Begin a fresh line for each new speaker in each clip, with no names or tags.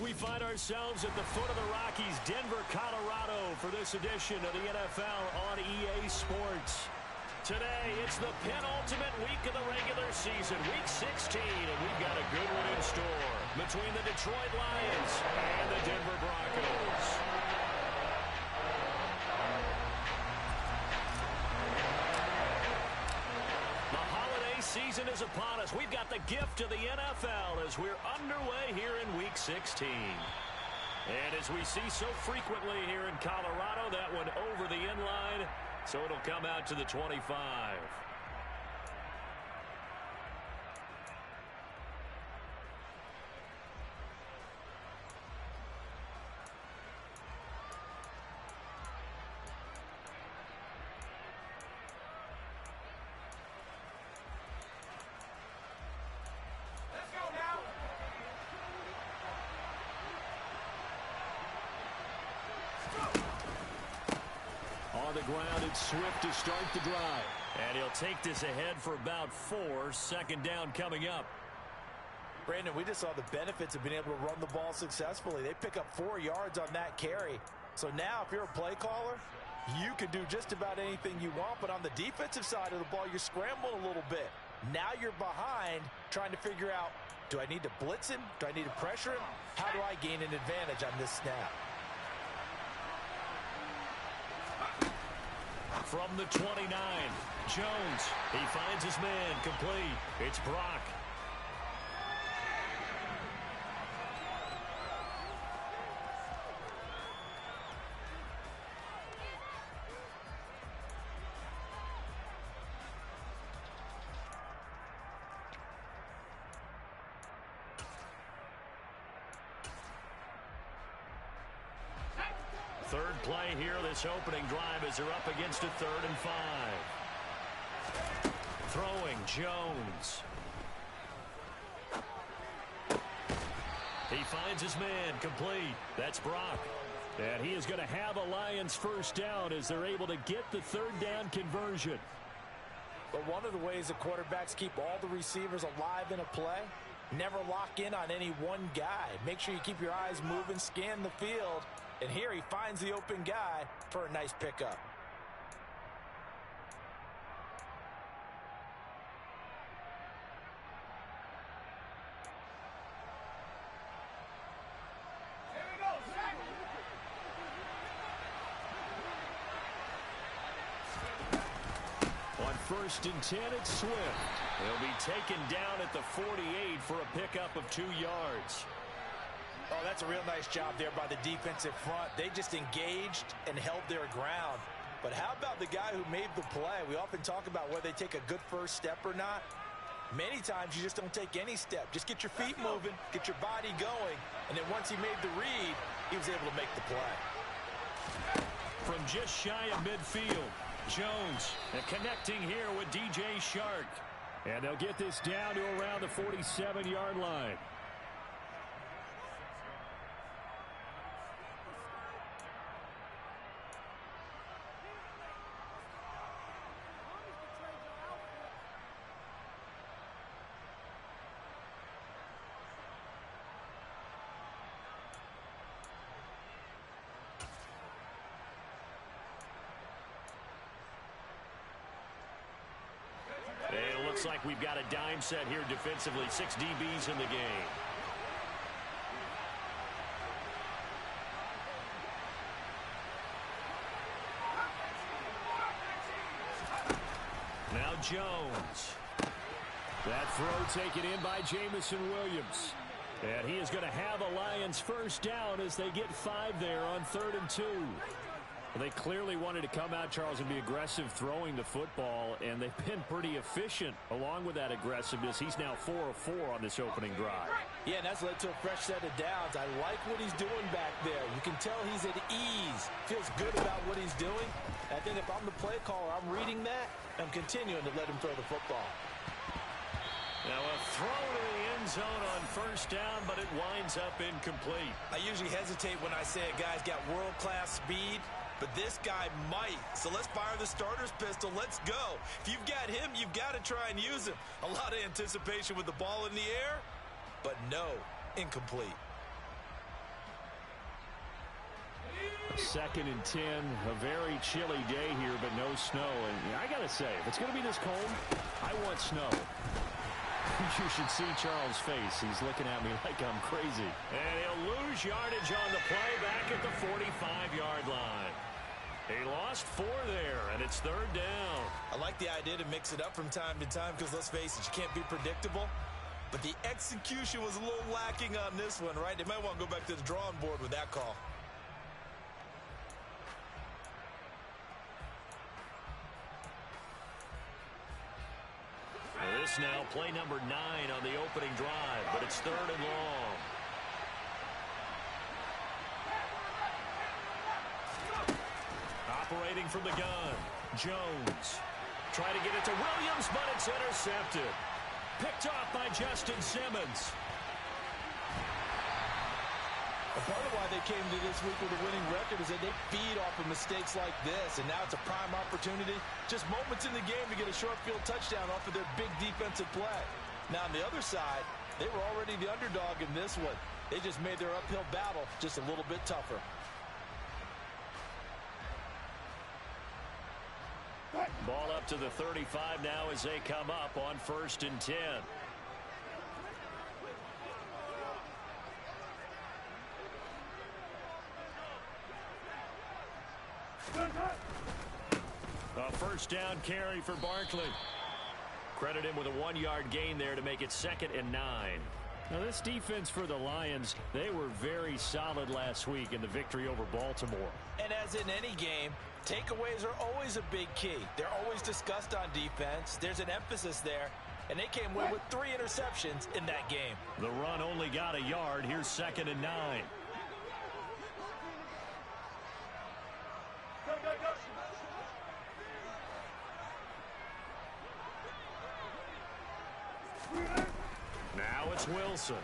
we find ourselves at the foot of the Rockies, Denver, Colorado, for this edition of the NFL on EA Sports. Today, it's the penultimate week of the regular season, Week 16, and we've got a good one in store between the Detroit Lions and the Denver Broncos. Season is upon us. We've got the gift of the NFL as we're underway here in Week 16. And as we see so frequently here in Colorado, that one over the end line, so it'll come out to the 25. On the ground, it's Swift to start the drive. And he'll take this ahead for about 4. Second down coming up.
Brandon, we just saw the benefits of being able to run the ball successfully. They pick up 4 yards on that carry. So now if you're a play caller, you can do just about anything you want. But on the defensive side of the ball, you're scrambling a little bit. Now you're behind trying to figure out, do I need to blitz him? Do I need to pressure him? How do I gain an advantage on this snap?
From the 29, Jones. He finds his man complete. It's Brock. Third play here, this opening drive as they're up against a 3rd and 5. Throwing, Jones. He finds his man complete. That's Brock. And he is going to have a Lions first down as they're able to get the 3rd down conversion.
But one of the ways that quarterbacks keep all the receivers alive in a play, never lock in on any one guy. Make sure you keep your eyes moving, scan the field. And here he finds the open guy for a nice pickup.
Here we go,
On 1st and 10, it's Swift. He'll be taken down at the 48 for a pickup of 2 yards.
Oh, that's a real nice job there by the defensive front. They just engaged and held their ground. But how about the guy who made the play? We often talk about whether they take a good first step or not. Many times you just don't take any step. Just get your feet moving, get your body going, and then once he made the read, he was able to make the play.
From just shy of midfield, Jones connecting here with DJ Shark. And they'll get this down to around the 47-yard line. It looks like we've got a dime set here defensively. 6 DBs in the game. Now Jones. That throw taken in by Jamison Williams. And he is going to have a Lions first down as they get 5 there on 3rd and 2. Well, they clearly wanted to come out, Charles, and be aggressive throwing the football, and they've been pretty efficient along with that aggressiveness. He's now 4 of 4 on this opening drive.
Yeah, and that's led to a fresh set of downs. I like what he's doing back there. You can tell he's at ease, feels good about what he's doing. I think if I'm the play caller, I'm reading that, I'm continuing to let him throw the football.
Now a throw to the end zone on first down, but it winds up incomplete.
I usually hesitate when I say a guy's got world-class speed, but this guy might. So let's fire the starter's pistol. Let's go. If you've got him, you've got to try and use him. A lot of anticipation with the ball in the air, but no, incomplete.
2nd and 10. A very chilly day here, but no snow. And I got to say, if it's going to be this cold, I want snow. You should see Charles' face. He's looking at me like I'm crazy. And he'll lose yardage on the play back at the 45-yard line. He lost 4 there, and it's 3rd down.
I like the idea to mix it up from time to time because, let's face it, you can't be predictable. But the execution was a little lacking on this one, right? They might want to go back to the drawing board with that call.
This now play number 9 on the opening drive, but it's 3rd and long. Operating from the gun, Jones. Trying to get it to Williams, but it's intercepted. Picked off by Justin Simmons.
A part of why they came to this week with a winning record is that they feed off of mistakes like this, and now it's a prime opportunity, just moments in the game to get a short field touchdown off of their big defensive play. Now, on the other side, they were already the underdog in this one. They just made their uphill battle just a little bit tougher.
Ball up to the 35 now as they come up on 1st and 10. A 1st down carry for Barkley. Credit him with a 1-yard gain there to make it 2nd and 9. Now, this defense for the Lions, they were very solid last week in the victory over Baltimore.
And as in any game, takeaways are always a big key. They're always discussed on defense. There's an emphasis there, and they came away with 3 interceptions in that game.
The run only got a yard. Here's 2nd and 9. Now it's Wilson.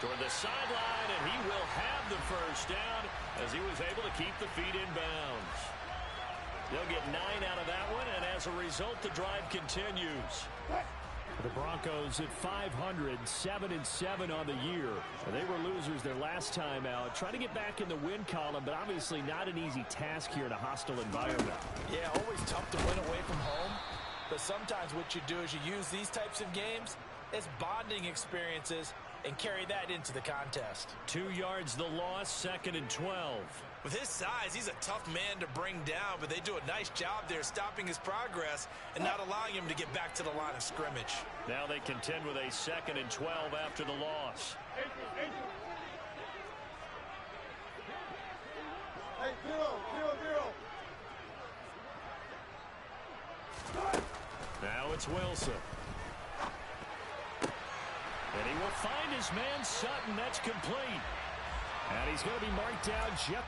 Toward the sideline, and he will have the 1st down as he was able to keep the feet in bounds. They'll get 9 out of that one, and as a result, the drive continues. The Broncos at 500, 7-7 on the year. They were losers their last time out. Trying to get back in the win column, but obviously not an easy task here in a hostile environment.
Yeah, always tough to win away from home. But sometimes what you do is you use these types of games as bonding experiences and carry that into the contest.
2 yards the loss, 2nd and 12.
With his size, he's a tough man to bring down, but they do a nice job there stopping his progress and not allowing him to get back to the line of scrimmage.
Now they contend with a 2nd and 12 after the loss.
Hey, 0-0-0.
Now it's Wilson. And he will find his man Sutton. That's complete. And he's going to be marked down. Jeff.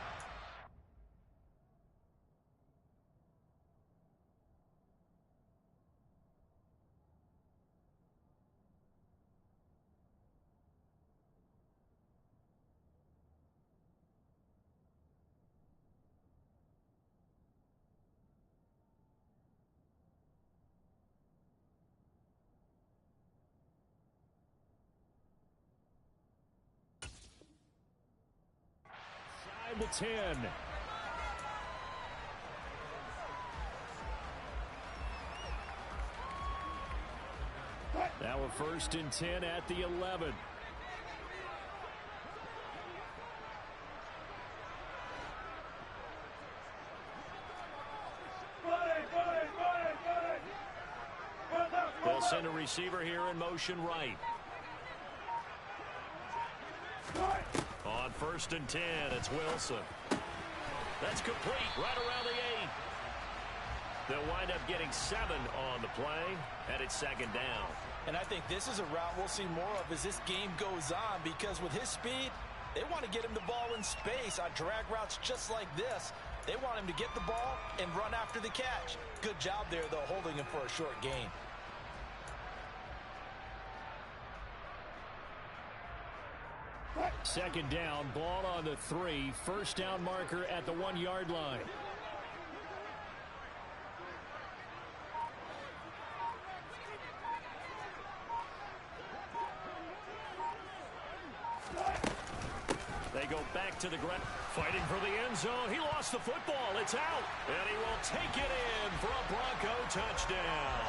The 10. Now a 1st and 10 at the 11. They'll send a receiver here in motion right. On 1st and 10, it's Wilson. That's complete right around the 8. They'll wind up getting 7 on the play, and it's 2nd down.
And I think this is a route we'll see more of as this game goes on, because with his speed, they want to get him the ball in space on drag routes just like this. They want him to get the ball and run after the catch. Good job there, though, holding him for a short gain.
Second down, ball on the 3. 1st down marker at the 1-yard line. They go back to the ground. Fighting for the end zone. He lost the football. It's out. And he will take it in for a Bronco touchdown.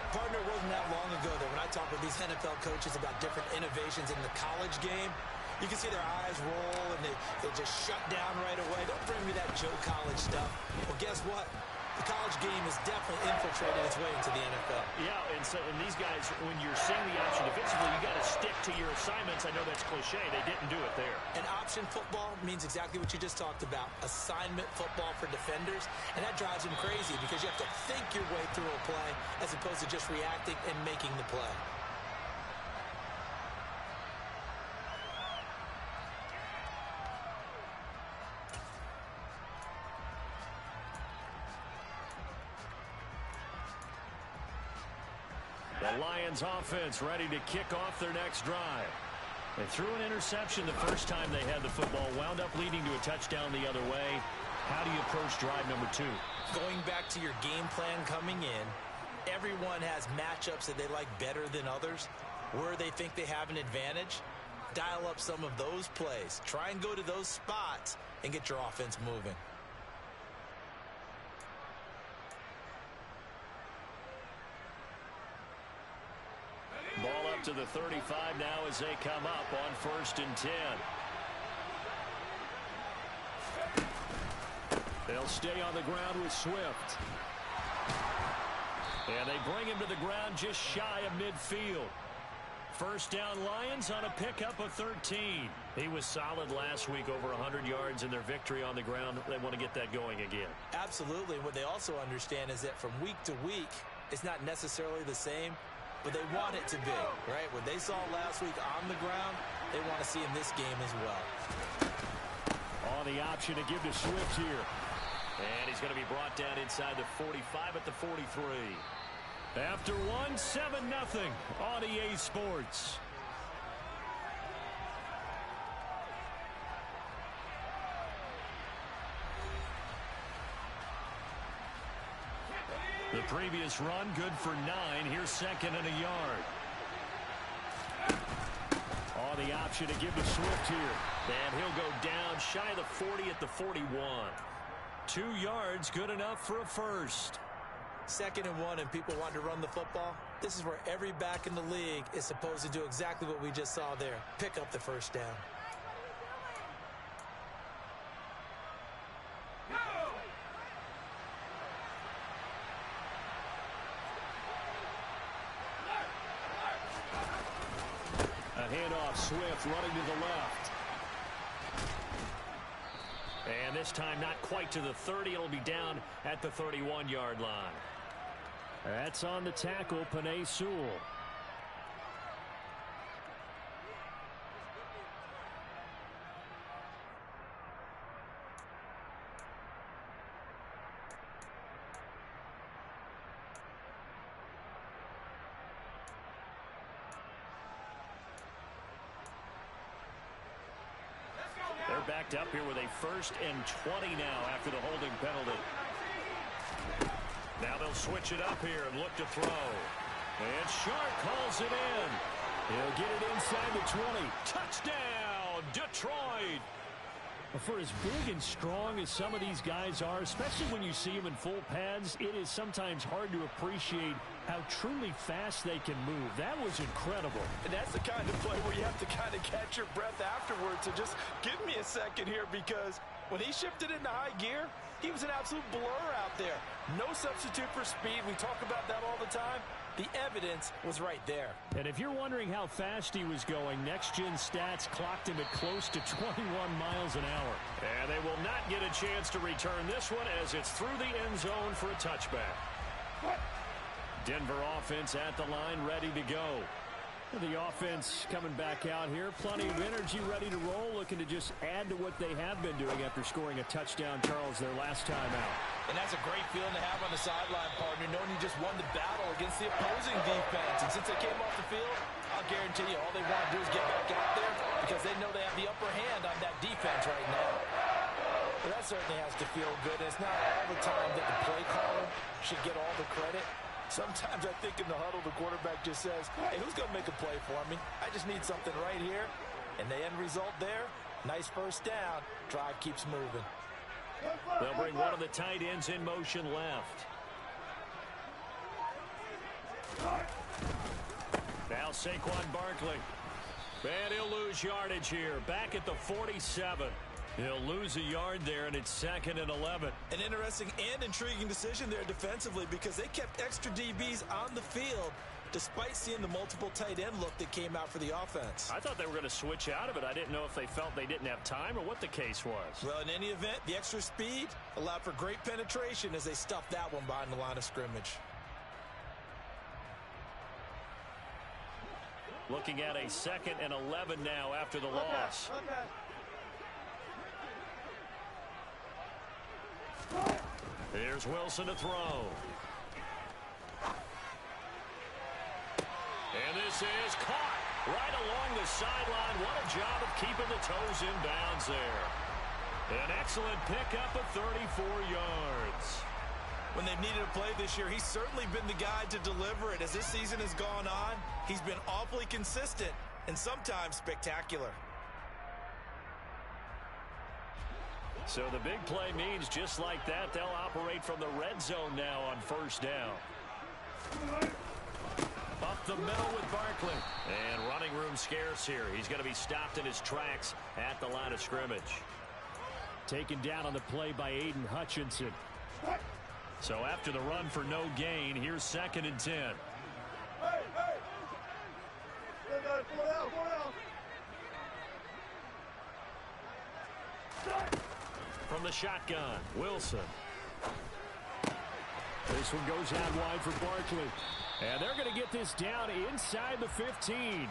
Partner, it wasn't that long ago that when I talk with these NFL coaches about different innovations in the college game, you can see their eyes roll and they just shut down right away. Don't bring me that Joe College stuff. Well, guess what? The college game has definitely infiltrated its way into the NFL.
Yeah, and these guys, when you're seeing the option defensively, you got to stick to your assignments. I know that's cliche. They didn't do it there.
And option football means exactly what you just talked about. Assignment football for defenders. And that drives them crazy because you have to think your way through a play as opposed to just reacting and making the play.
The Lions offense ready to kick off their next drive. They threw an interception the first time they had the football, wound up leading to a touchdown the other way. How do you approach drive number 2?
Going back to your game plan coming in, everyone has matchups that they like better than others. Where they think they have an advantage, dial up some of those plays. Try and go to those spots and get your offense moving.
Ball up to the 35 now as they come up on 1st and 10. They'll stay on the ground with Swift. And they bring him to the ground just shy of midfield. First down Lions on a pickup of 13. He was solid last week, over 100 yards in their victory on the ground. They want to get that going again.
Absolutely. What they also understand is that from week to week, it's not necessarily the same, but they want it to be, right? What they saw last week on the ground, they want to see in this game as well.
On the option to give to Swift here. And he's going to be brought down inside the 45 at the 43. After one, 7-0 on EA Sports. The previous run, good for 9. Here's 2nd and a yard. On the option to give to Swift here. And he'll go down shy of the 40 at the 41. 2 yards, good enough for a first.
2nd and 1 and people want to run the football. This is where every back in the league is supposed to do exactly what we just saw there. Pick up the first down.
A handoff, Swift running to the left. And this time not quite to the 30. It'll be down at the 31-yard line. That's on the tackle, Penei Sewell. They're backed up here with a 1st and 20 now after the holding penalty. Now they'll switch it up here and look to throw. And Sharp calls it in. He'll get it inside the 20. Touchdown, Detroit. For as big and strong as some of these guys are, especially when you see them in full pads, it is sometimes hard to appreciate how truly fast they can move. That was incredible.
And that's the kind of play where you have to kind of catch your breath afterwards. So just give me a second here, because when he shifted into high gear, he was an absolute blur out there. No substitute for speed. We talk about that all the time. The evidence was right there.
And if you're wondering how fast he was going, next-gen stats clocked him at close to 21 miles an hour. And they will not get a chance to return this one as it's through the end zone for a touchback. Denver offense at the line, ready to go. The offense coming back out here. Plenty of energy, ready to roll, looking to just add to what they have been doing after scoring a touchdown, Charles, their last time out.
And that's a great feeling to have on the sideline, partner, knowing you just won the battle against the opposing defense. And since they came off the field, I'll guarantee you all they want to do is get back out there because they know they have the upper hand on that defense right now. Well, that certainly has to feel good. And it's not all the time that the play caller should get all the credit. Sometimes I think in the huddle, the quarterback just says, hey, who's going to make a play for me? I just need something right here. And the end result there, Nice first down. Drive keeps moving.
They'll bring one of the tight ends in motion left. Now Saquon Barkley. And he'll lose yardage here. Back at the 47. He'll lose a yard there, and it's 2nd and 11.
An interesting and intriguing decision there defensively because they kept extra DBs on the field despite seeing the multiple tight end look that came out for the offense.
I thought they were going to switch out of it. I didn't know if they felt they didn't have time or what the case was.
Well, in any event, the extra speed allowed for great penetration as they stuffed that one behind the line of scrimmage.
Looking at a 2nd and 11 now after the loss. Here's Wilson to throw. And this is caught right along the sideline. What a job of keeping the toes in bounds there. An excellent pickup of 34 yards.
When they've needed a play this year, he's certainly been the guy to deliver it. As this season has gone on, he's been awfully consistent and sometimes spectacular.
So the big play means just like that, they'll operate from the red zone now on 1st down. Up the middle with Barkley. And running room scarce here. He's going to be stopped in his tracks at the line of scrimmage. Taken down on the play by Aiden Hutchinson. So after the run for no gain, here's 2nd and 10. From the shotgun, Wilson. This one goes out wide for Barkley. And they're going to get this down inside the 15.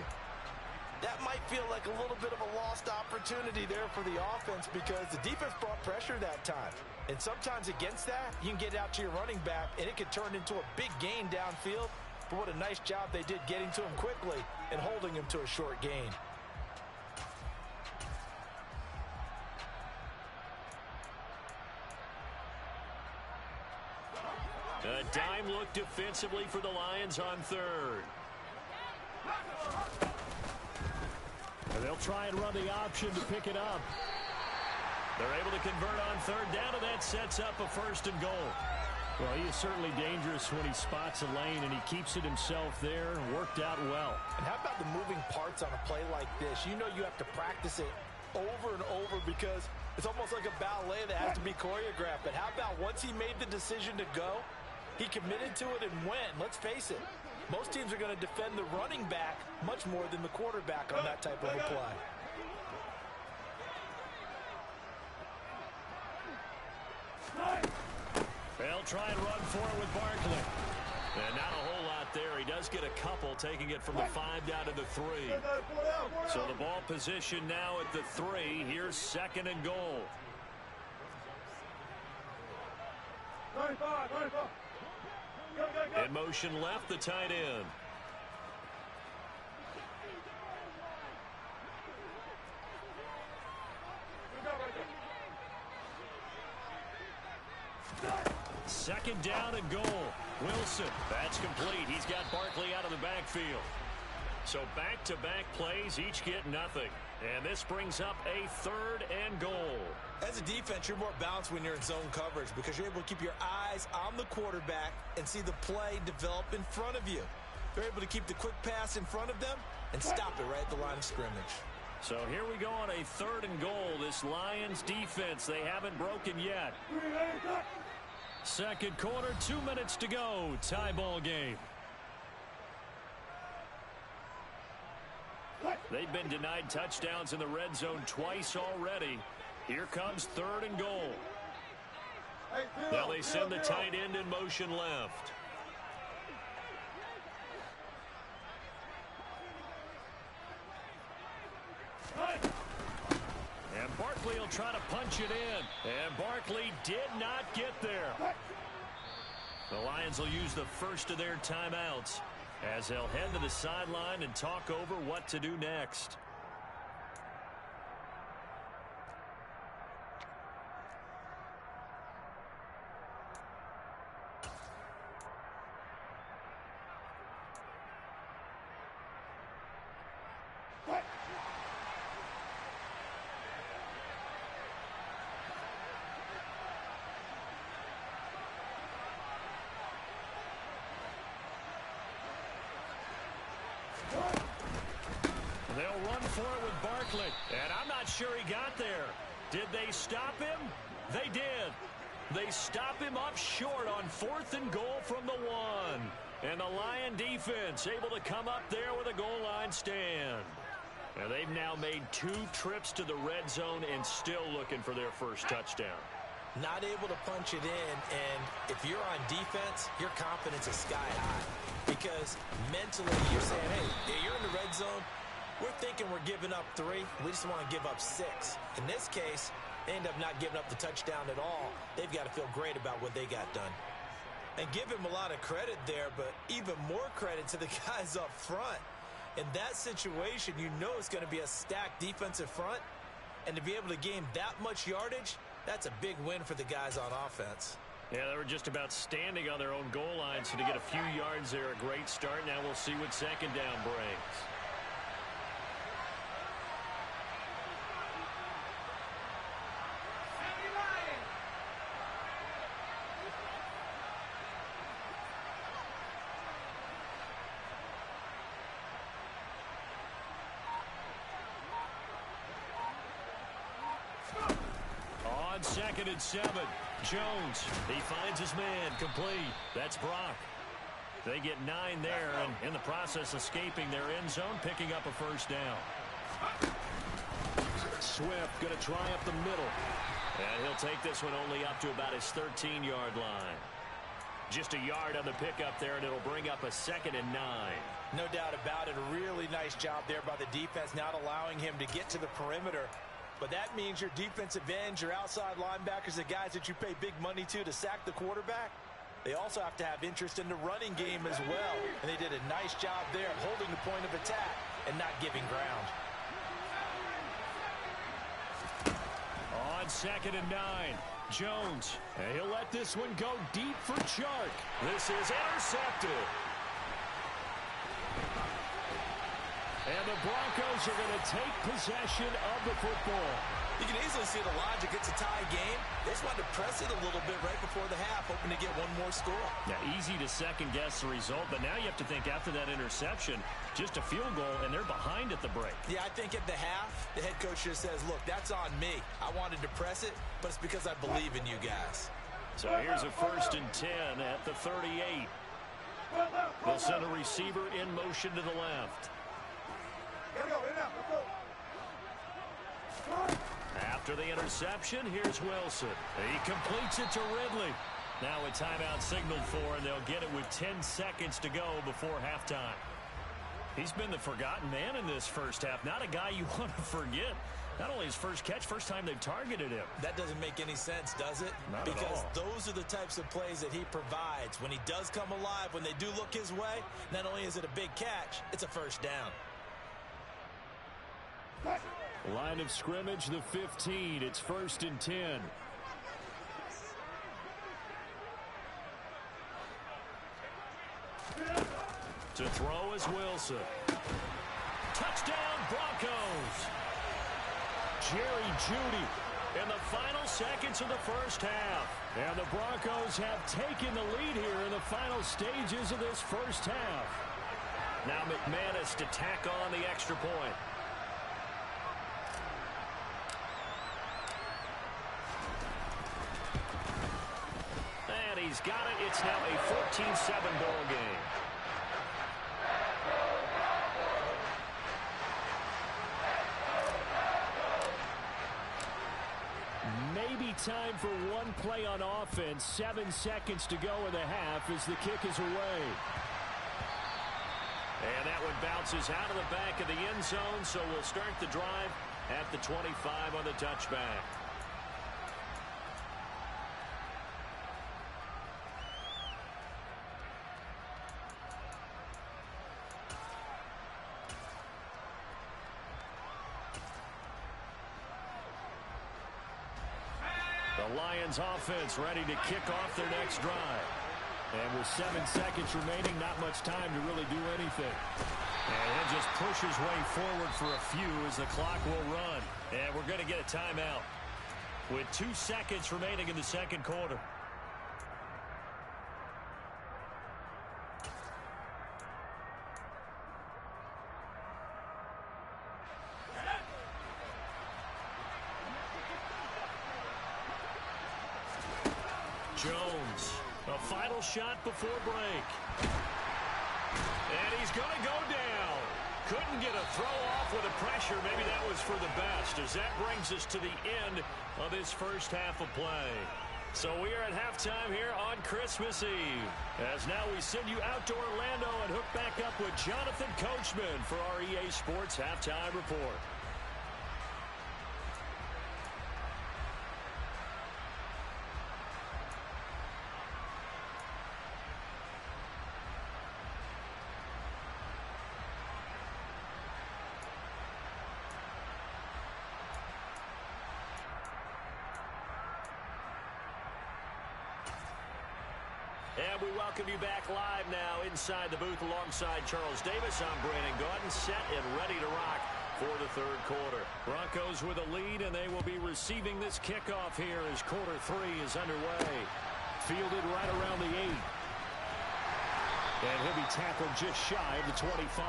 That might feel like a little bit of a lost opportunity there for the offense because the defense brought pressure that time. And sometimes against that, you can get out to your running back, and it could turn into a big gain downfield. But what a nice job they did getting to him quickly and holding him to a short gain.
A dime look defensively for the Lions on 3rd. And they'll try and run the option to pick it up. They're able to convert on 3rd down, and that sets up a 1st and goal. Well, he is certainly dangerous when he spots a lane, and he keeps it himself there. Worked out well.
And how about the moving parts on a play like this? You know you have to practice it over and over because it's almost like a ballet that has to be choreographed. But how about once he made the decision to go, he committed to it and went. Let's face it, most teams are going to defend the running back much more than the quarterback on that type of a play.
They'll try and run for it with Barkley. And not a whole lot there. He does get a couple, taking it from the 5 down to the 3. So the ball position now at the 3. Here's 2nd and goal.
95.
In motion left, the tight end. Second down and goal. Wilson. That's complete. He's got Barkley out of the backfield. So back-to-back plays, each get nothing. And this brings up a 3rd and goal.
As a defense, you're more balanced when you're in zone coverage because you're able to keep your eyes on the quarterback and see the play develop in front of you. They're able to keep the quick pass in front of them and stop it right at the line of scrimmage.
So here we go on a 3rd and goal. This Lions defense, they haven't broken yet. 2nd quarter, 2 minutes to go. Tie ball game. They've been denied touchdowns in the red zone twice already. Here comes 3rd and goal. Now they send the tight end in motion left. And Barkley will try to punch it in. And Barkley did not get there. The Lions will use the first of their timeouts as they'll head to the sideline and talk over what to do next. They'll run for it with Barkley. And I'm not sure he got there. Did they stop him? They did. They stop him up short on 4th and goal from the 1. And the Lion defense able to come up there with a goal line stand. And they've now made 2 trips to the red zone and still looking for their first touchdown.
Not able to punch it in, and if you're on defense, your confidence is sky high. Because mentally, you're saying, hey, you're in the red zone. We're thinking we're giving up 3. We just want to give up 6. In this case, they end up not giving up the touchdown at all. They've got to feel great about what they got done. And give him a lot of credit there, but even more credit to the guys up front. In that situation, you know it's going to be a stacked defensive front. And to be able to gain that much yardage, that's a big win for the guys on offense.
Yeah, they were just about standing on their own goal line, so to get a few yards there, a great start. Now we'll see what second down brings. On 2nd and 7, Jones, he finds his man, complete. That's Brock. They get 9 there, and in the process escaping their end zone, picking up a first down. Swift going to try up the middle. And he'll take this one only up to about his 13-yard line. Just a yard on the pickup there, and it'll bring up a 2nd and 9.
No doubt about it. A really nice job there by the defense, not allowing him to get to the perimeter. But that means your defensive ends, your outside linebackers, the guys that you pay big money to sack the quarterback, they also have to have interest in the running game as well. And they did a nice job there holding the point of attack and not giving ground.
On 2nd and 9, Jones. And he'll let this one go deep for Chark. This is intercepted. And the Broncos are going to take possession of the football.
You can easily see the logic. It's a tie game. They just wanted to press it a little bit right before the half, hoping to get one more score.
Yeah, easy to second-guess the result, but now you have to think after that interception, just a field goal, and they're behind at the break.
Yeah, I think at the half, the head coach just says, look, that's on me. I wanted to press it, but it's because I believe in you guys.
So here's a 1st and 10 at the 38. They'll send a receiver in motion to the left. After the interception, here's Wilson. He completes it to Ridley. Now a timeout signaled for, and they'll get it with 10 seconds to go before halftime. He's been the forgotten man in this first half. Not a guy you want to forget. Not only his first catch, first time they've targeted him.
That doesn't make any sense, does it?
Not
because
at all.
Those are the types of plays that he provides. When he does come alive, when they do look his way, not only is it a big catch, it's a first down.
Line of scrimmage, the 15. It's 1st and 10. To throw is Wilson. Touchdown, Broncos. Jerry Jeudy in the final seconds of the first half. And the Broncos have taken the lead here in the final stages of this first half. Now McManus to tack on the extra point. And he's got it. It's now a 14-7 ball game. Maybe time for one play on offense. 7 seconds to go in the half as the kick is away. And that one bounces out of the back of the end zone, so we'll start the drive at the 25 on the touchback. The Lions offense ready to kick off their next drive. And with 7 seconds remaining, not much time to really do anything. And he'll just push his way forward for a few as the clock will run. And we're going to get a timeout with 2 seconds remaining in the second quarter. Jones, a final shot before break. And he's going to go down. Couldn't get a throw off with the pressure. Maybe that was for the best, as that brings us to the end of this first half of play. So we are at halftime here on Christmas Eve, as now we send you out to Orlando and hook back up with Jonathan Coachman for our EA Sports Halftime Report. And we welcome you back live now inside the booth alongside Charles Davis. I'm Brandon Gaudin, set and ready to rock for the third quarter. Broncos with a lead, and they will be receiving this kickoff here as quarter three is underway. Fielded right around the 8. And he'll be tackled just shy of the 25.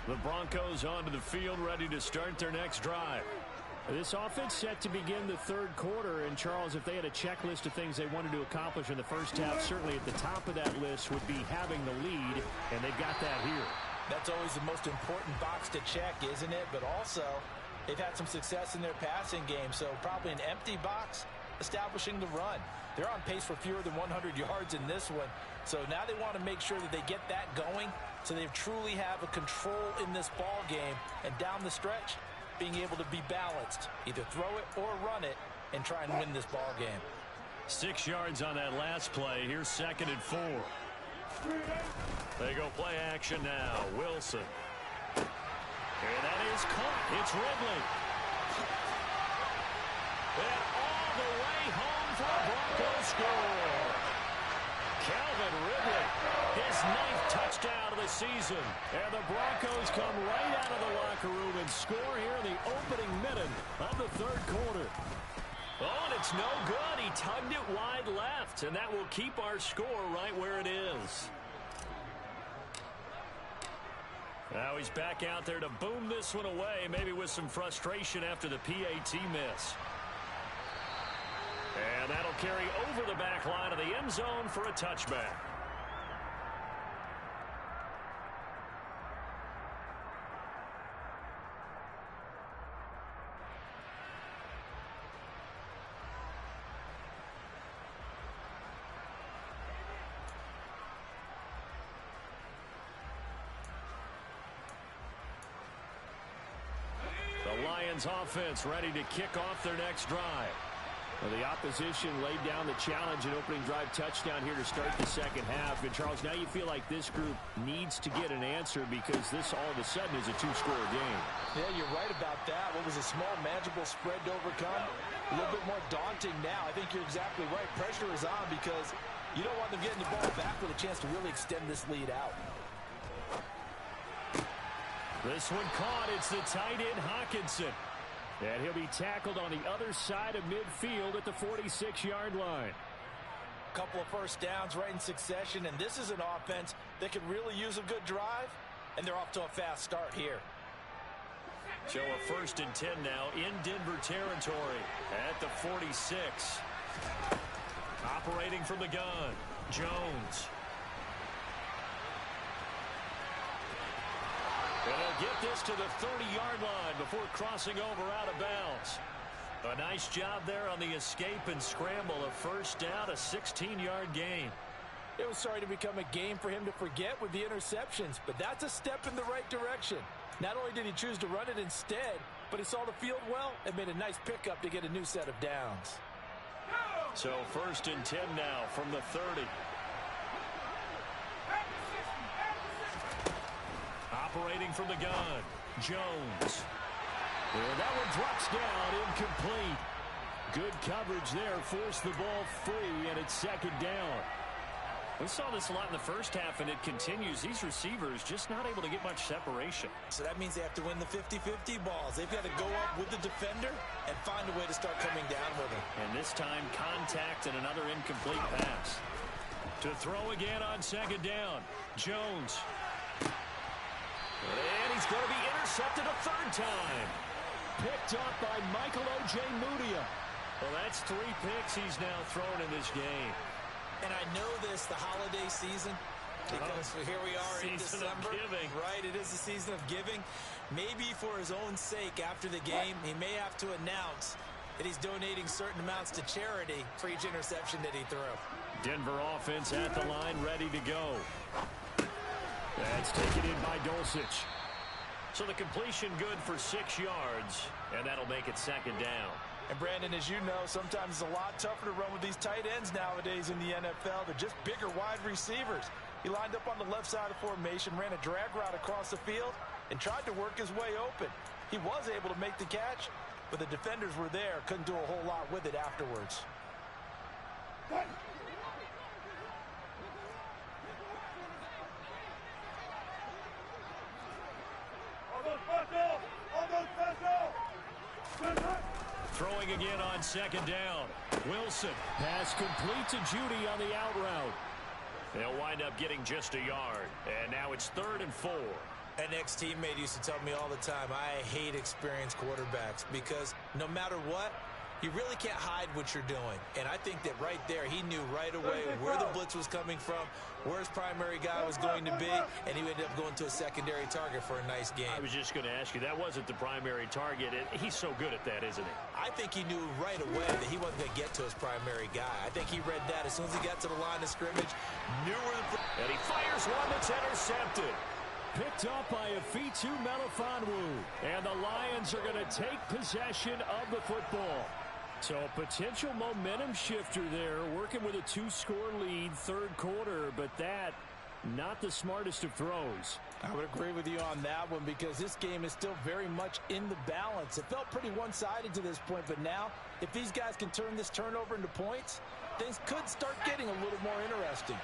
The Broncos onto the field, ready to start their next drive. This offense set to begin the third quarter. And, Charles, if they had a checklist of things they wanted to accomplish in the first half, certainly at the top of that list would be having the lead, and they've got that here.
That's always the most important box to check, isn't it? But also, they've had some success in their passing game, so probably an empty box establishing the run. They're on pace for fewer than 100 yards in this one, so now they want to make sure that they get that going so they truly have a control in this ball game, and down the stretch, being able to be balanced, either throw it or run it, and try and win this ball game.
6 yards on that last play. Here's 2nd and 4. They go play action now. Wilson. And that is caught. It's Ridley. And all the way home for a Broncos score. Calvin Ridley, his 9th touchdown of the season. And the Broncos come right out of the locker room and score here in the opening minute of the third quarter. Oh, and it's no good. He tugged it wide left, and that will keep our score right where it is. Now he's back out there to boom this one away, maybe with some frustration after the PAT miss. And that'll carry over the back line of the end zone for a touchback. The Lions offense ready to kick off their next drive. Well, the opposition laid down the challenge, an opening drive touchdown here to start the second half. And, Charles, now you feel like this group needs to get an answer because this all of a sudden is a two-score game.
Yeah, you're right about that. What was a small, manageable spread to overcome, a little bit more daunting now. I think you're exactly right. Pressure is on because you don't want them getting the ball back with a chance to really extend this lead out.
This one caught. It's the tight end, Hawkinson. And he'll be tackled on the other side of midfield at the 46-yard line.
Couple of first downs right in succession, and this is an offense that could really use a good drive, and they're off to a fast start here.
So a 1st and 10 now in Denver territory at the 46. Operating from the gun, Jones. And he'll get this to the 30-yard line before crossing over out of bounds. A nice job there on the escape and scramble. A 1st down, a 16-yard gain.
It was starting to become a game for him to forget with the interceptions, but that's a step in the right direction. Not only did he choose to run it instead, but he saw the field well and made a nice pickup to get a new set of downs.
So 1st and 10 now from the 30. Operating from the gun, Jones. And that one drops down, incomplete. Good coverage there, forced the ball free, and it's 2nd down. We saw this a lot in the first half, and it continues. These receivers just not able to get much separation.
So that means they have to win the 50-50 balls. They've got to go up with the defender and find a way to start coming down with him.
And this time, contact and another incomplete pass. To throw again on 2nd down, Jones. And he's going to be intercepted a third time. Picked up by Michael O.J. Mudia. Well, that's 3 picks he's now thrown in this game.
And I know this, the holiday season, because here we are in December. Right, it is the season of giving. Maybe for his own sake after the game, he may have to announce that he's donating certain amounts to charity for each interception that he threw.
Denver offense at the line, ready to go. That's taken in by Dulcich. So the completion good for 6 yards, and that'll make it second down.
And Brandon, as you know, sometimes it's a lot tougher to run with these tight ends nowadays in the NFL. They're just bigger wide receivers. He lined up on the left side of formation, ran a drag route across the field, and tried to work his way open. He was able to make the catch, but the defenders were there, couldn't do a whole lot with it afterwards.
Throwing again on second down. Wilson. Pass complete to Judy on the out route. They'll wind up getting just a yard. And now it's 3rd and 4.
An ex-teammate used to tell me all the time, I hate experienced quarterbacks because no matter what, you really can't hide what you're doing. And I think that right there, he knew right away where the blitz was coming from, where his primary guy was going to be, and he ended up going to a secondary target for a nice game.
I was just going to ask you, that wasn't the primary target. He's so good at that, isn't he?
I think he knew right away that he wasn't going to get to his primary guy. I think he read that as soon as he got to the line of scrimmage, knew where the...
And he fires one that's intercepted. Picked up by Afitu Melifonwu. And the Lions are going to take possession of the football. So a potential momentum shifter there, working with a 2-score lead, 3rd quarter, but that, not the smartest of throws.
I would agree with you on that one because this game is still very much in the balance. It felt pretty one-sided to this point, but now, if these guys can turn this turnover into points, things could start getting a little more interesting.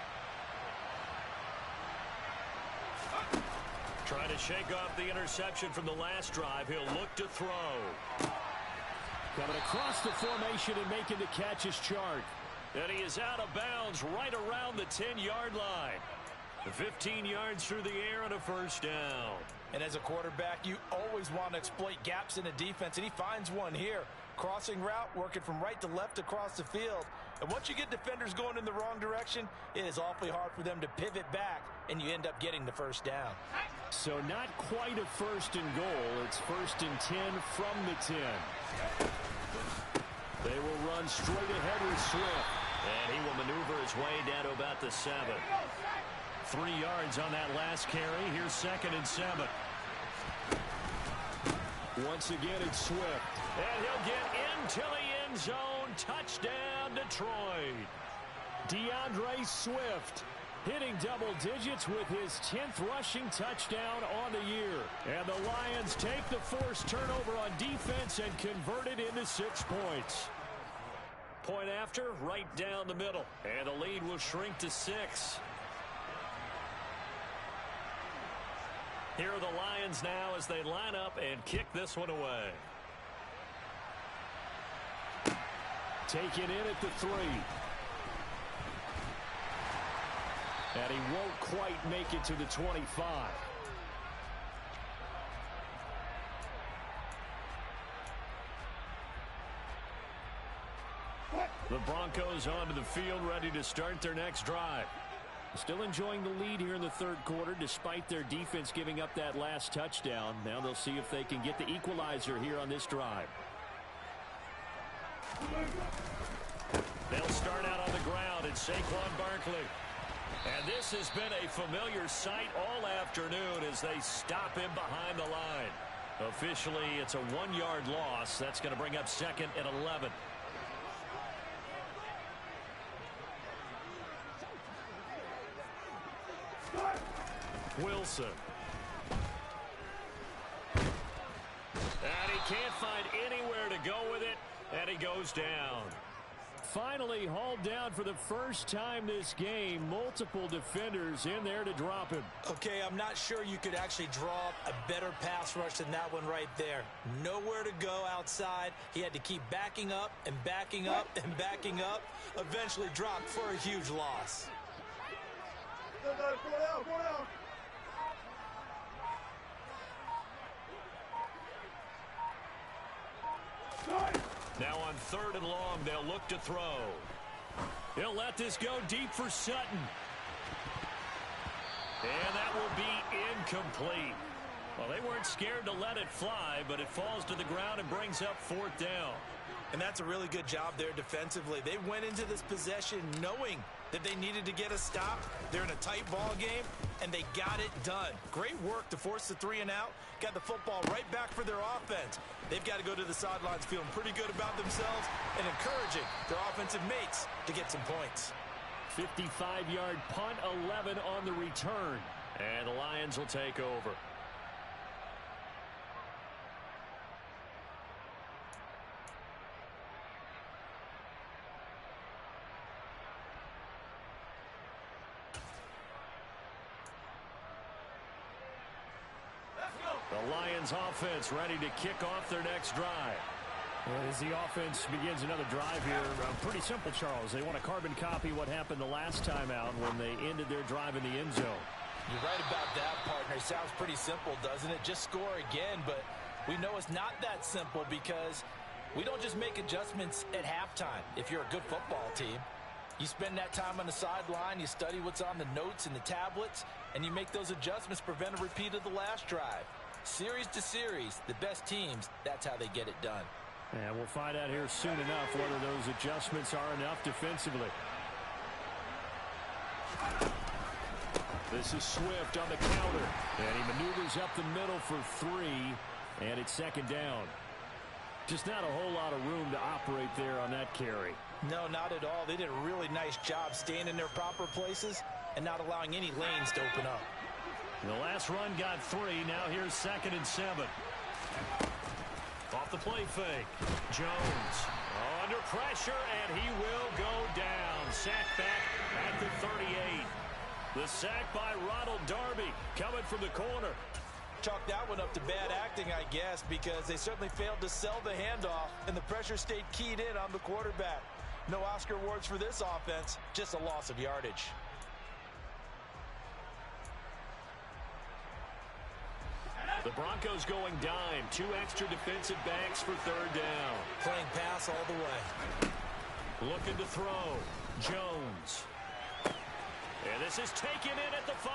Trying to shake off the interception from the last drive. He'll look to throw. Coming across the formation and making the catch is Chark. And he is out of bounds right around the 10-yard line. 15 yards through the air and a first down.
And as a quarterback, you always want to exploit gaps in a defense, and he finds one here. Crossing route, working from right to left across the field. And once you get defenders going in the wrong direction, it is awfully hard for them to pivot back, and you end up getting the first down.
So not quite a 1st and goal. It's 1st and 10 from the 10. They will run straight ahead with Swift. And he will maneuver his way down to about the 7. 3 yards on that last carry. Here's 2nd and 7. Once again, it's Swift. And he'll get into the end zone. Touchdown, Detroit. DeAndre Swift hitting double digits with his 10th rushing touchdown on the year. And the Lions take the forced turnover on defense and convert it into 6 points. Point after, right down the middle. And the lead will shrink to 6. Here are the Lions now as they line up and kick this one away. Taken in at the 3. And he won't quite make it to the 25. The Broncos onto the field, ready to start their next drive. Still enjoying the lead here in the 3rd quarter, despite their defense giving up that last touchdown. Now they'll see if they can get the equalizer here on this drive. They'll start out on the ground. It's Saquon Barkley. And this has been a familiar sight all afternoon as they stop him behind the line. Officially, it's a 1-yard loss. That's going to bring up 2nd and 11. Wilson. And he can't find anywhere to go with it, and he goes down. Finally hauled down for the first time this game. Multiple defenders in there to drop him.
Okay, I'm not sure you could actually draw a better pass rush than that one right there. Nowhere to go outside. He had to keep backing up and backing up and backing up. Eventually dropped for a huge loss.
Now on 3rd and long, they'll look to throw. He'll let this go deep for Sutton. And that will be incomplete. Well, they weren't scared to let it fly, but it falls to the ground and brings up 4th down.
And that's a really good job there defensively. They went into this possession knowing that they needed to get a stop. They're in a tight ball game, and they got it done. Great work to force the 3 and out. Got the football right back for their offense. They've got to go to the sidelines feeling pretty good about themselves and encouraging their offensive mates to get some points.
55-yard punt, 11 on the return. And the Lions will take over. The Lions offense ready to kick off their next drive. As the offense begins another drive here, pretty simple, Charles. They want to carbon copy what happened the last time out when they ended their drive in the end zone.
You're right about that, partner. It sounds pretty simple, doesn't it? Just score again, but we know it's not that simple because we don't just make adjustments at halftime. If you're a good football team, you spend that time on the sideline, you study what's on the notes and the tablets, and you make those adjustments, prevent a repeat of the last drive. Series to series, the best teams, that's how they get it done.
And we'll find out here soon enough whether those adjustments are enough defensively. This is Swift on the counter. And he maneuvers up the middle for 3. And it's 2nd down. Just not a whole lot of room to operate there on that carry.
No, not at all. They did a really nice job staying in their proper places and not allowing any lanes to open up.
The last run got 3. Now here's 2nd and 7. Off the play fake. Jones under pressure, and he will go down. Sacked back at the 38. The sack by Ronald Darby coming from the corner.
Chalk that one up to bad acting, I guess, because they certainly failed to sell the handoff, and the pressure stayed keyed in on the quarterback. No Oscar awards for this offense, just a loss of yardage.
The Broncos going dime. 2 extra defensive backs for 3rd down.
Playing pass all the way.
Looking to throw. Jones. And this is taken in at the 5.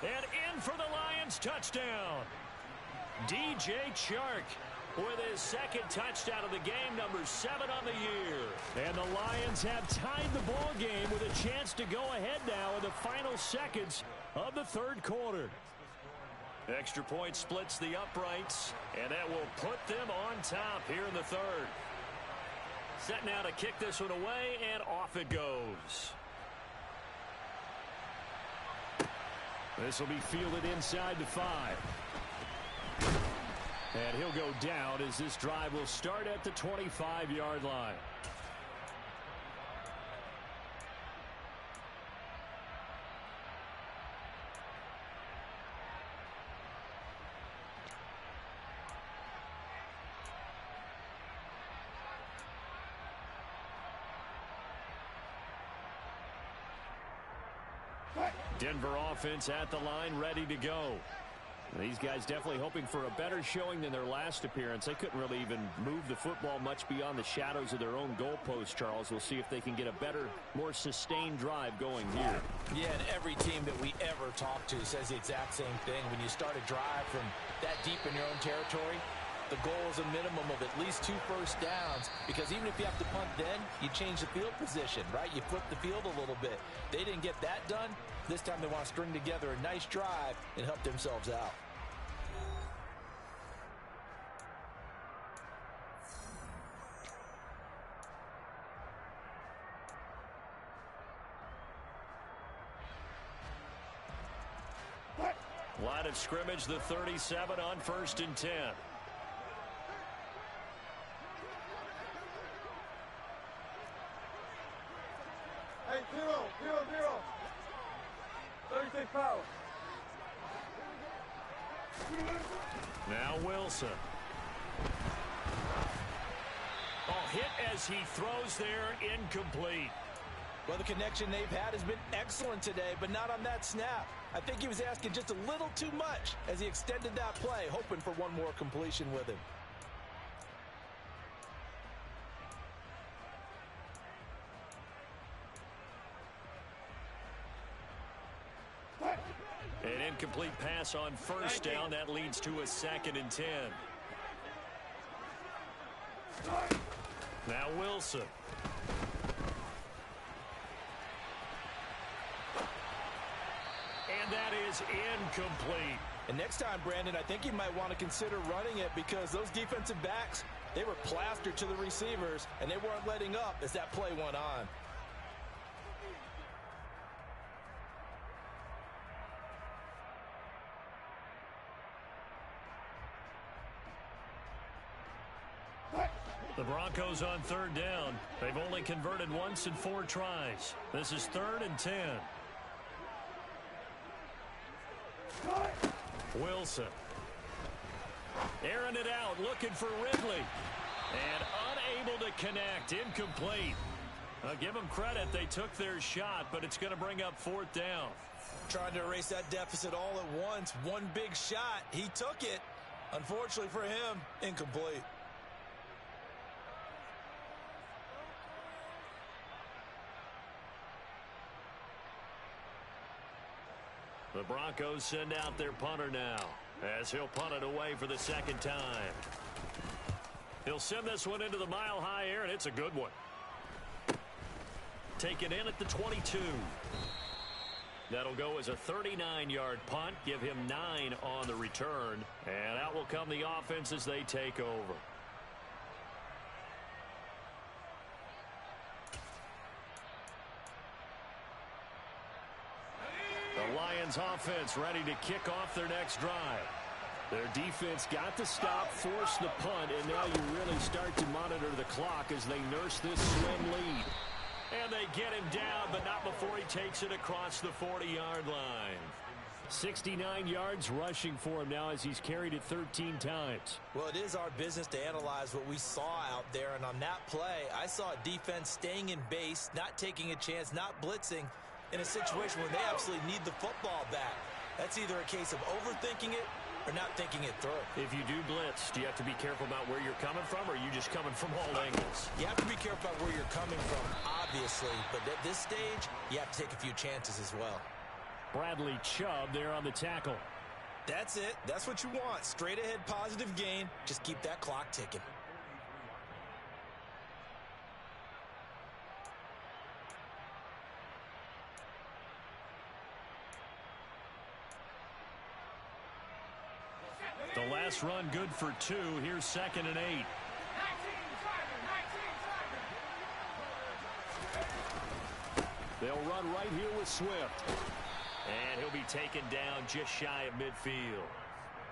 And in for the Lions touchdown. DJ Chark with his 2nd touchdown of the game, number 7 on the year. And the Lions have tied the ball game with a chance to go ahead now in the final seconds of the 3rd quarter. Extra point splits the uprights, and that will put them on top here in the 3rd. Set now to kick this one away, and off it goes. This will be fielded inside the 5. And he'll go down as this drive will start at the 25-yard line. Denver offense at the line, ready to go. These guys definitely hoping for a better showing than their last appearance. They couldn't really even move the football much beyond the shadows of their own goalpost, Charles. We'll see if they can get a better, more sustained drive going here.
Yeah, and every team that we ever talk to says the exact same thing. When you start a drive from that deep in your own territory, the goal is a minimum of at least 2 first downs, because even if you have to punt then, you change the field position, right? You flip the field a little bit. They didn't get that done. This time they want to string together a nice drive and help themselves out.
Line of scrimmage, the 37 on 1st and 10.
Hey, 0-0-0. 36 power.
Now Wilson. Hit as he throws there, incomplete.
Well, the connection they've had has been excellent today, but not on that snap. I think he was asking just a little too much as he extended that play, hoping for one more completion with him.
An incomplete pass on first down. That leads to a 2nd and 10. Now Wilson. And that is incomplete.
And next time, Brandon, I think you might want to consider running it because those defensive backs, they were plastered to the receivers, and they weren't letting up as that play went on.
The Broncos on 3rd down. They've only converted once in 4 tries. This is 3rd and 10. Wilson. Airing it out, looking for Ridley. And unable to connect. Incomplete. I'll give them credit. They took their shot, but it's going to bring up 4th down.
Trying to erase that deficit all at once. One big shot. He took it. Unfortunately for him, incomplete.
The Broncos send out their punter now as he'll punt it away for the 2nd time. He'll send this one into the mile-high air, and it's a good one. Take it in at the 22. That'll go as a 39-yard punt, give him 9 on the return, and out will come the offense as they take over. The Lions offense ready to kick off their next drive. Their defense got the stop, forced the punt, and now you really start to monitor the clock as they nurse this slim lead. And they get him down, but not before he takes it across the 40-yard line. 69 yards rushing for him now as he's carried it 13 times.
Well, it is our business to analyze what we saw out there, and on that play, I saw a defense staying in base, not taking a chance, not blitzing, in a situation where they absolutely need the football back. That's either a case of overthinking it or not thinking it through.
If you do blitz, do you have to be careful about where you're coming from, or are you just coming from all angles?
You have to be careful about where you're coming from, obviously, but at this stage, you have to take a few chances as well.
Bradley Chubb there on the tackle.
That's it. That's what you want. Straight ahead positive gain. Just keep that clock ticking.
The last run good for 2. Here's 2nd and 8. They'll run right here with Swift. And he'll be taken down just shy of midfield.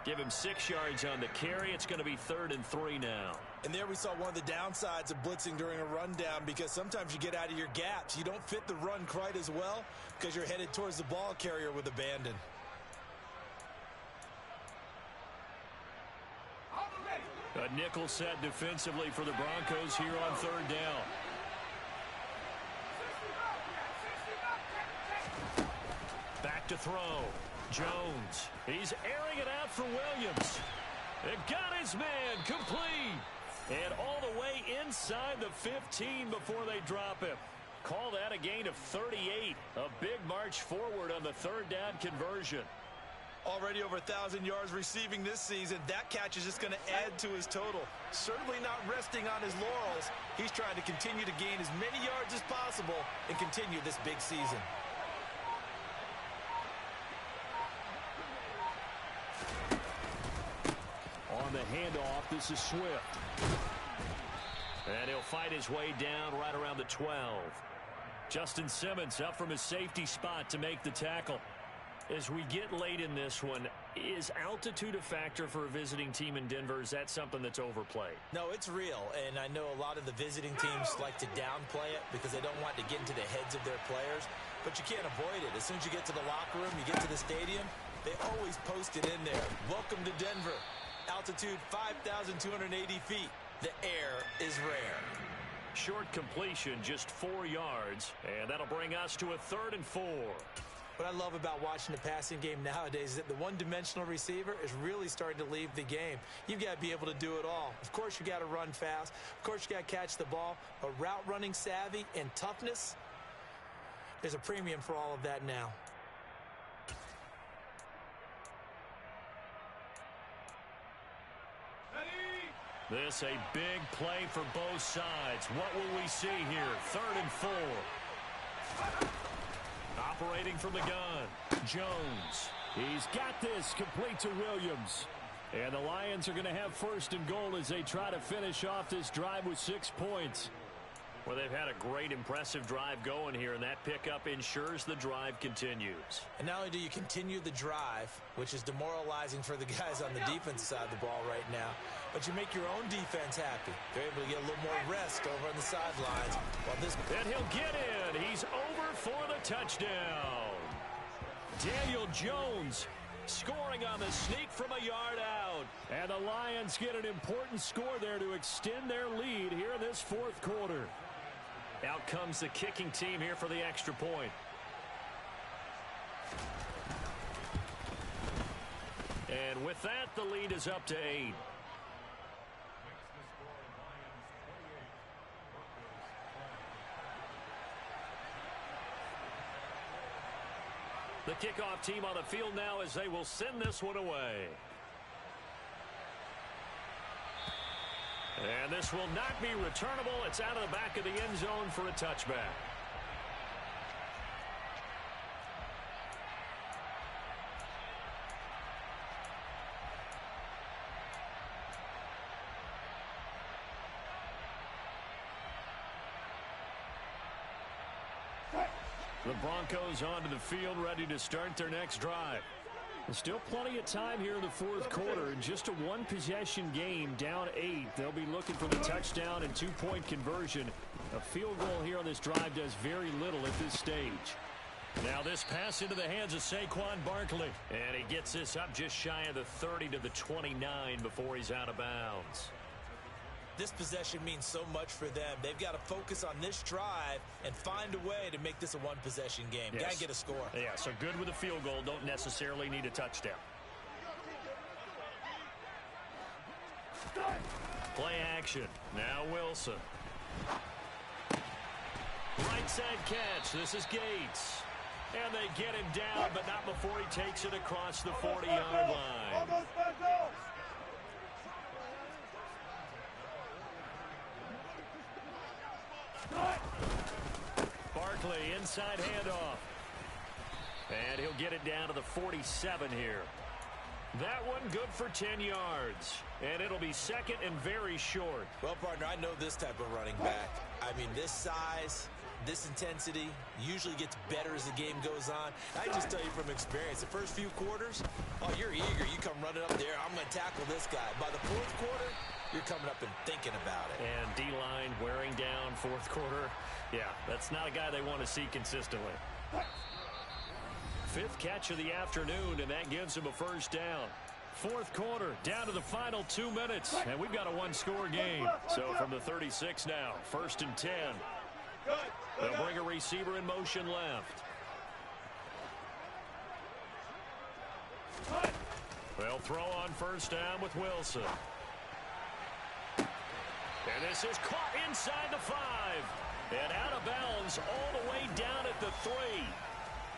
Give him 6 yards on the carry. It's going to be 3rd and 3 now.
And there we saw one of the downsides of blitzing during a rundown, because sometimes you get out of your gaps. You don't fit the run quite as well because you're headed towards the ball carrier with abandon.
A nickel set defensively for the Broncos here on 3rd down. Back to throw. Jones. He's airing it out for Williams. It got his man complete. And all the way inside the 15 before they drop him. Call that a gain of 38. A big march forward on the 3rd down conversion.
Already over 1,000 yards receiving this season. That catch is just going to add to his total. Certainly not resting on his laurels. He's trying to continue to gain as many yards as possible and continue this big season.
On the handoff, this is Swift. And he'll fight his way down right around the 12. Justin Simmons up from his safety spot to make the tackle. As we get late in this one, is altitude a factor for a visiting team in Denver? Is that something that's overplayed?
No, it's real, and I know a lot of the visiting teams like to downplay it because they don't want to get into the heads of their players, but you can't avoid it. As soon as you get to the locker room, you get to the stadium, they always post it in there. Welcome to Denver. Altitude 5,280 feet. The air is rare.
Short completion, just 4 yards, and that'll bring us to a 3rd and 4.
What I love about watching the passing game nowadays is that the one-dimensional receiver is really starting to leave the game. You've got to be able to do it all. Of course, you got to run fast. Of course, you got to catch the ball. But route running savvy and toughness, there's a premium for all of that now.
This a big play for both sides. What will we see here? 3rd and 4. Operating from the gun. Jones. He's got this, complete to Williams. And the Lions are going to have 1st and goal as they try to finish off this drive with 6 points. Well, they've had a great, impressive drive going here, and that pickup ensures the drive continues.
And not only do you continue the drive, which is demoralizing for the guys on the defense side of the ball right now, but you make your own defense happy. They're able to get a little more rest over on the sidelines.
And he'll get in. He's over for the touchdown. Daniel Jones scoring on the sneak from a yard out. And the Lions get an important score there to extend their lead here in this 4th quarter. Out comes the kicking team here for the extra point. And with that, the lead is up to 8. The kickoff team on the field now as they will send this one away. And this will not be returnable. It's out of the back of the end zone for a touchback. The Broncos onto the field, ready to start their next drive. There's still plenty of time here in the 4th quarter. In just a 1-possession game, down 8. They'll be looking for the touchdown and 2-point conversion. A field goal here on this drive does very little at this stage. Now this pass into the hands of Saquon Barkley. And he gets this up just shy of the 30 to the 29 before he's out of bounds.
This possession means so much for them. They've got to focus on this drive and find a way to make this a 1-possession game.
Yes.
Got to get a score.
Yeah, so good with a field goal. Don't necessarily need a touchdown. Play action. Now Wilson. Right side catch. This is Gates. And they get him down, but not before he takes it across the 40-yard line. Barkley, inside handoff. And he'll get it down to the 47 here. That one good for 10 yards. And it'll be 2nd and very short.
Well, partner, I know this type of running back. I mean, this size, this intensity usually gets better as the game goes on. I just tell you from experience, the first few quarters, oh, you're eager. You come running up there. I'm going to tackle this guy. By the 4th quarter, you're coming up and thinking about it.
And D-line wearing down 4th quarter. Yeah, that's not a guy they want to see consistently. 5th catch of the afternoon, and that gives him a first down. 4th quarter, down to the final 2 minutes, and we've got a 1-score game. So from the 36 now, 1st and 10. They'll bring a receiver in motion left. They'll throw on first down with Wilson. And this is caught inside the 5. And out of bounds all the way down at the 3.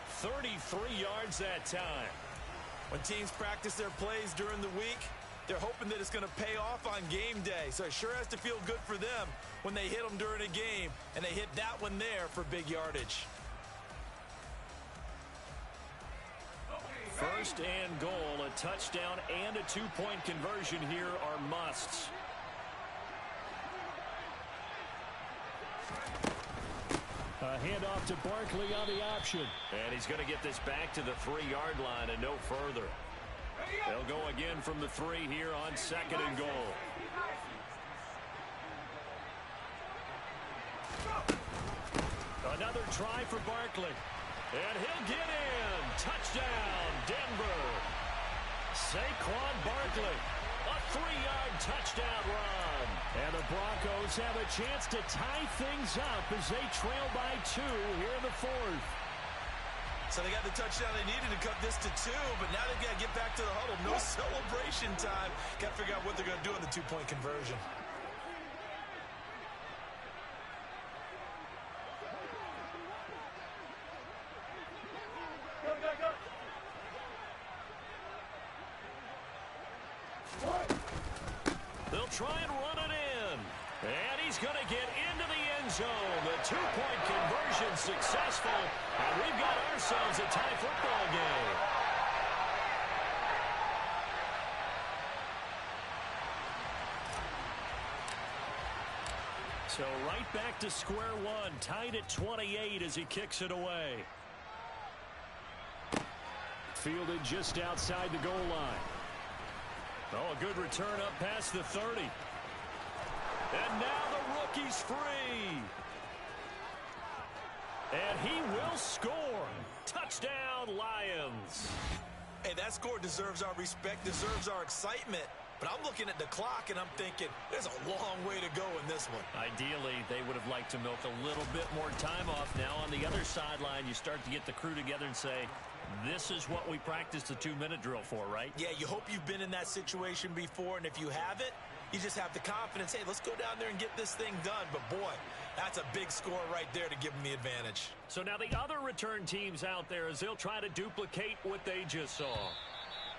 33 yards that time.
When teams practice their plays during the week, they're hoping that it's going to pay off on game day. So it sure has to feel good for them when they hit them during a game. And they hit that one there for big yardage.
1st and goal, a touchdown and a 2-point conversion here are musts. A handoff to Barkley on the option. And he's going to get this back to the 3-yard line and no further. They'll go again from the 3 here on 2nd and goal. Another try for Barkley. And he'll get in. Touchdown, Denver. Saquon Barkley. A 3-yard touchdown run. And the Broncos have a chance to tie things up as they trail by 2 here in the 4th.
So they got the touchdown they needed to cut this to 2, but now they've got to get back to the huddle. No celebration time. Got to figure out what they're going to do on the 2-point conversion.
try and run it in. And he's going to get into the end zone. The two-point conversion successful. And we've got ourselves a tie football game. So right back to square one, tied at 28 as he kicks it away. Fielded just outside the goal line. Oh, a good return up past the 30. And now the rookie's free. And he will score. Touchdown, Lions.
Hey, that score deserves our respect, deserves our excitement. But I'm looking at the clock, and I'm thinking, there's a long way to go in this one.
Ideally, they would have liked to milk a little bit more time off. Now on the other sideline, you start to get the crew together and say, this is what we practiced the 2-minute drill for, right?
Yeah, you hope you've been in that situation before, and if you haven't, you just have the confidence, hey, let's go down there and get this thing done. But, boy, that's a big score right there to give them the advantage.
So now the other return teams out there as they'll try to duplicate what they just saw.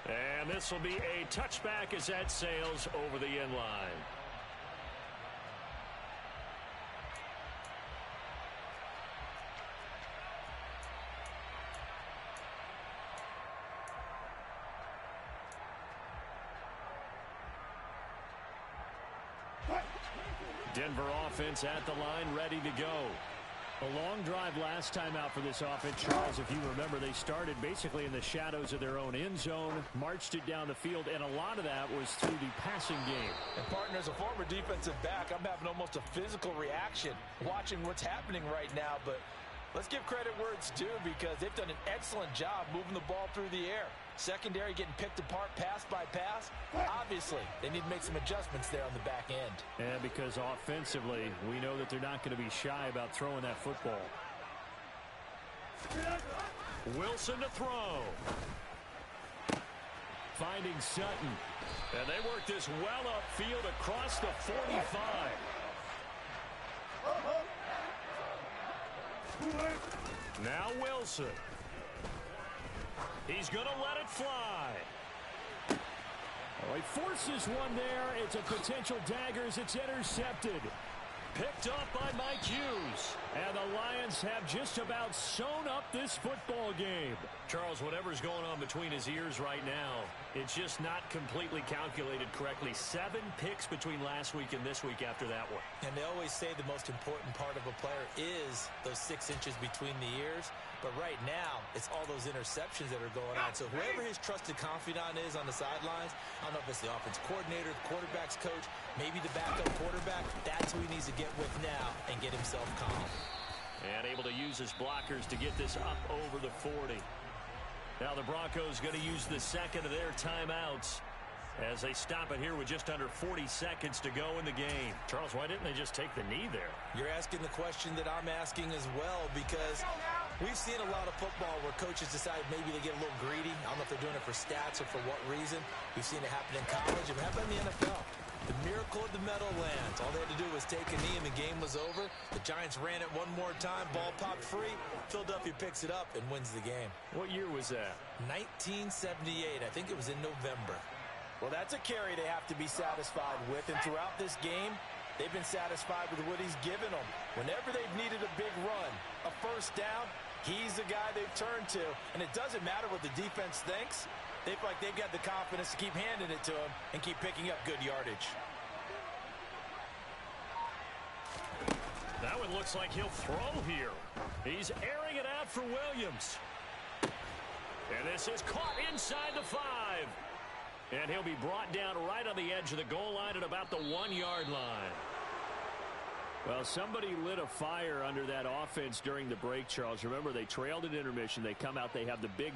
And this will be a touchback as that sails over the end line. Denver offense at the line, ready to go. A long drive last time out for this offense, Charles. If you remember, they started basically in the shadows of their own end zone, marched it down the field, and a lot of that was through the passing game.
And, partner, as a former defensive back, I'm having almost a physical reaction watching what's happening right now. But let's give credit where it's due because they've done an excellent job moving the ball through the air. Secondary getting picked apart pass by pass. Obviously, they need to make some adjustments there on the back end.
And because offensively, we know that they're not going to be shy about throwing that football. Wilson to throw. Finding Sutton. And they work this well upfield across the 45. Now Wilson. He's going to let it fly. Oh, he forces one there. It's a potential dagger as it's intercepted. Picked up by Mike Hughes. And the Lions have just about sewn up this football game. Charles, whatever's going on between his ears right now, it's just not completely calculated correctly. 7 picks between last week and this week after that one.
And they always say the most important part of a player is those 6 inches between the ears. But right now, it's all those interceptions that are going on. So whoever his trusted confidant is on the sidelines, I don't know if it's the offense coordinator, the quarterback's coach, maybe the backup quarterback, that's who he needs to get with now and get himself calm.
And able to use his blockers to get this up over the 40. Now the Broncos going to use the second of their timeouts as they stop it here with just under 40 seconds to go in the game. Charles, why didn't they just take the knee there?
You're asking the question that I'm asking as well, because we've seen a lot of football where coaches decide maybe they get a little greedy. I don't know if they're doing it for stats or for what reason. We've seen it happen in college and happen in the NFL. The miracle of the Meadowlands. All they had to do was take a knee and the game was over. The Giants ran it one more time. Ball popped free. Philadelphia picks it up and wins the game.
What year was that?
1978. I think it was in November. Well, that's a carry they have to be satisfied with. And throughout this game, they've been satisfied with what he's given them. Whenever they've needed a big run, a first down, he's the guy they've turned to. And it doesn't matter what the defense thinks. They feel like they've got the confidence to keep handing it to him and keep picking up good yardage.
That one looks like he'll throw here. He's airing it out for Williams. And this is caught inside the 5. And he'll be brought down right on the edge of the goal line at about the 1-yard line. Well, somebody lit a fire under that offense during the break, Charles. Remember, they trailed at intermission. They come out, they have the big